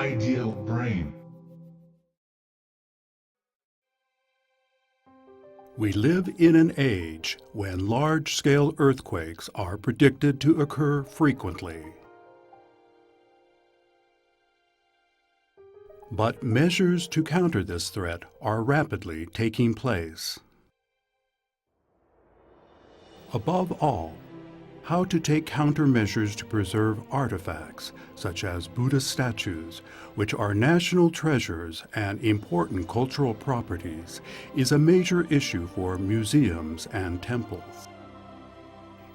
ideal brain. We live in an age when large-scale earthquakes are predicted to occur frequently. But measures to counter this threat are rapidly taking place. Above all, how to take countermeasures to preserve artifacts, such as Buddha statues, which are national treasures and important cultural properties, is a major issue for museums and temples.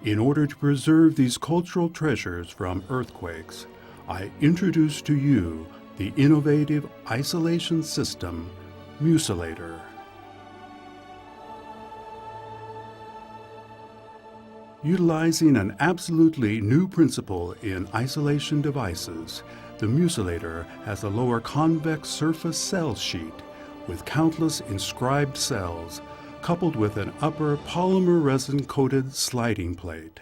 In order to preserve these cultural treasures from earthquakes, I introduce to you the innovative isolation system, Muselator. Utilizing an absolutely new principle in isolation devices, the Muselator has a lower convex surface cell sheet with countless inscribed cells, coupled with an upper polymer resin-coated sliding plate.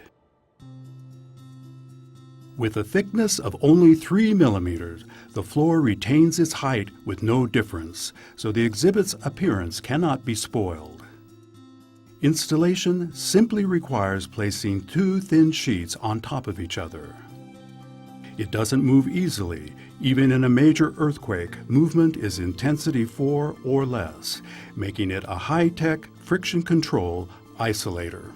With a thickness of only 3 millimeters, the floor retains its height with no difference, so the exhibit's appearance cannot be spoiled. Installation simply requires placing 2 thin sheets on top of each other. It doesn't move easily. Even in a major earthquake, movement is intensity 4 or less, making it a high-tech friction control isolator.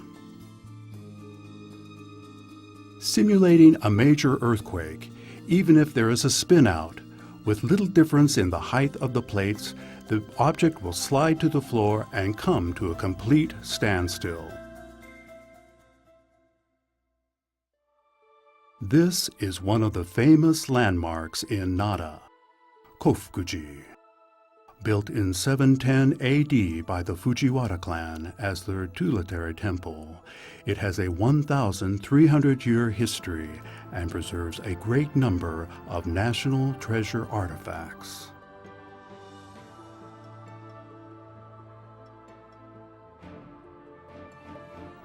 Simulating a major earthquake, even if there is a spin-out, with little difference in the height of the plates, the object will slide to the floor and come to a complete standstill. This is one of the famous landmarks in Nara, Kohfukuji. Built in 710 AD by the Fujiwara clan as their tutelary temple, it has a 1,300-year history and preserves a great number of national treasure artifacts.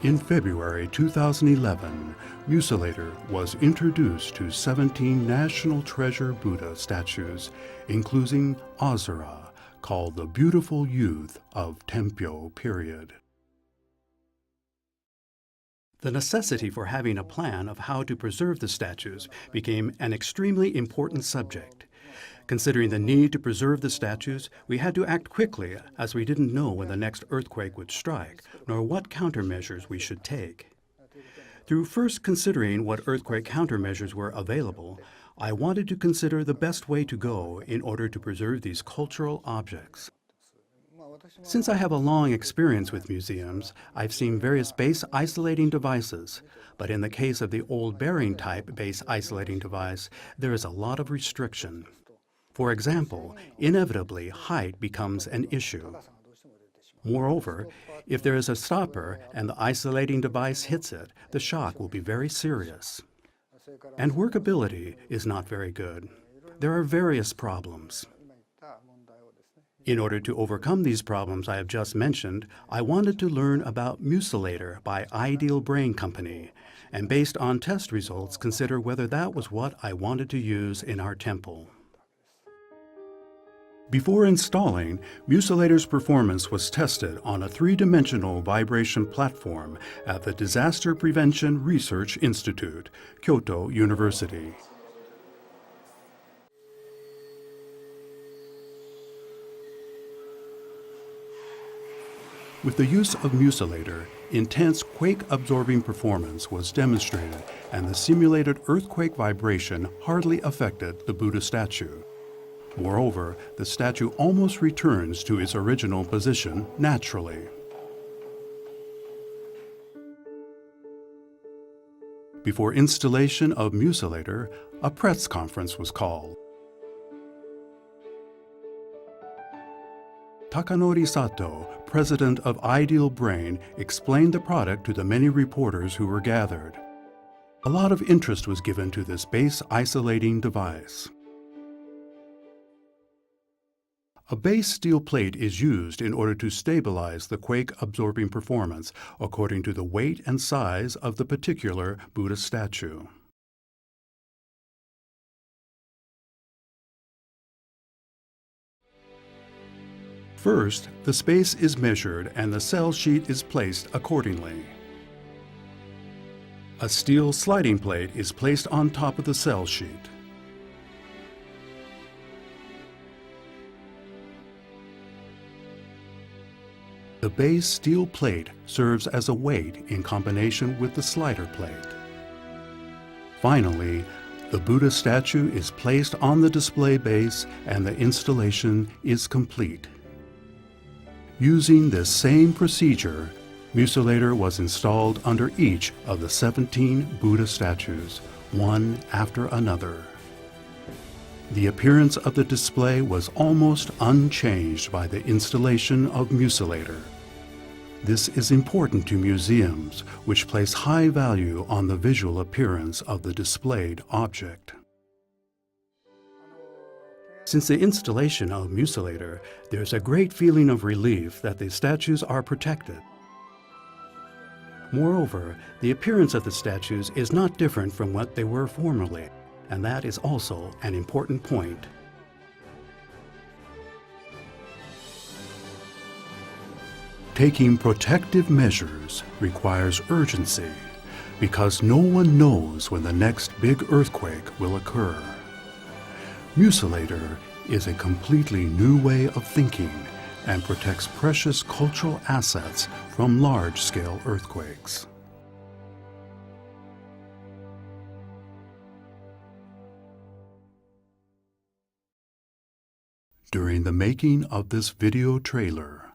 In February 2011, Muselator was introduced to 17 National Treasure Buddha statues, including Asura, called the Beautiful Youth of Tempyo period. The necessity for having a plan of how to preserve the statues became an extremely important subject. Considering the need to preserve the statues, we had to act quickly as we didn't know when the next earthquake would strike, nor what countermeasures we should take. Through first considering what earthquake countermeasures were available, I wanted to consider the best way to go in order to preserve these cultural objects. Since I have a long experience with museums, I've seen various base isolating devices, but in the case of the old bearing type base isolating device, there is a lot of restriction. For example, inevitably height becomes an issue. Moreover, if there is a stopper and the isolating device hits it, the shock will be very serious. And workability is not very good. There are various problems. In order to overcome these problems I have just mentioned, I wanted to learn about Muselator by Ideal Brain Company, and based on test results, consider whether that was what I wanted to use in our temple. Before installing, Muselator's performance was tested on a 3-dimensional vibration platform at the Disaster Prevention Research Institute, Kyoto University. With the use of Muselator, intense quake-absorbing performance was demonstrated, and the simulated earthquake vibration hardly affected the Buddha statue. Moreover, the statue almost returns to its original position naturally. Before installation of Muselator, a press conference was called. Takanori Sato, president of Ideal Brain, explained the product to the many reporters who were gathered. A lot of interest was given to this base isolating device. A base steel plate is used in order to stabilize the quake-absorbing performance according to the weight and size of the particular Buddha statue. First, the space is measured and the cell sheet is placed accordingly. A steel sliding plate is placed on top of the cell sheet. The base steel plate serves as a weight in combination with the slider plate. Finally, the Buddha statue is placed on the display base and the installation is complete. Using this same procedure, Musulator was installed under each of the 17 Buddha statues, one after another. The appearance of the display was almost unchanged by the installation of Musulator. This is important to museums, which place high value on the visual appearance of the displayed object. Since the installation of Musulator, there's a great feeling of relief that the statues are protected. Moreover, the appearance of the statues is not different from what they were formerly, and that is also an important point. Taking protective measures requires urgency because no one knows when the next big earthquake will occur. Musulator is a completely new way of thinking and protects precious cultural assets from large-scale earthquakes. During the making of this video trailer,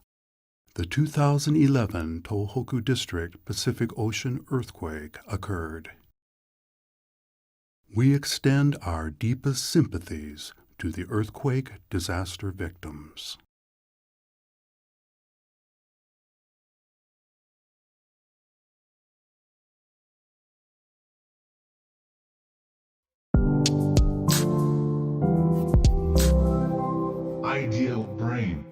the 2011 Tohoku District Pacific Ocean earthquake occurred. We extend our deepest sympathies to the earthquake disaster victims. Ideal brain.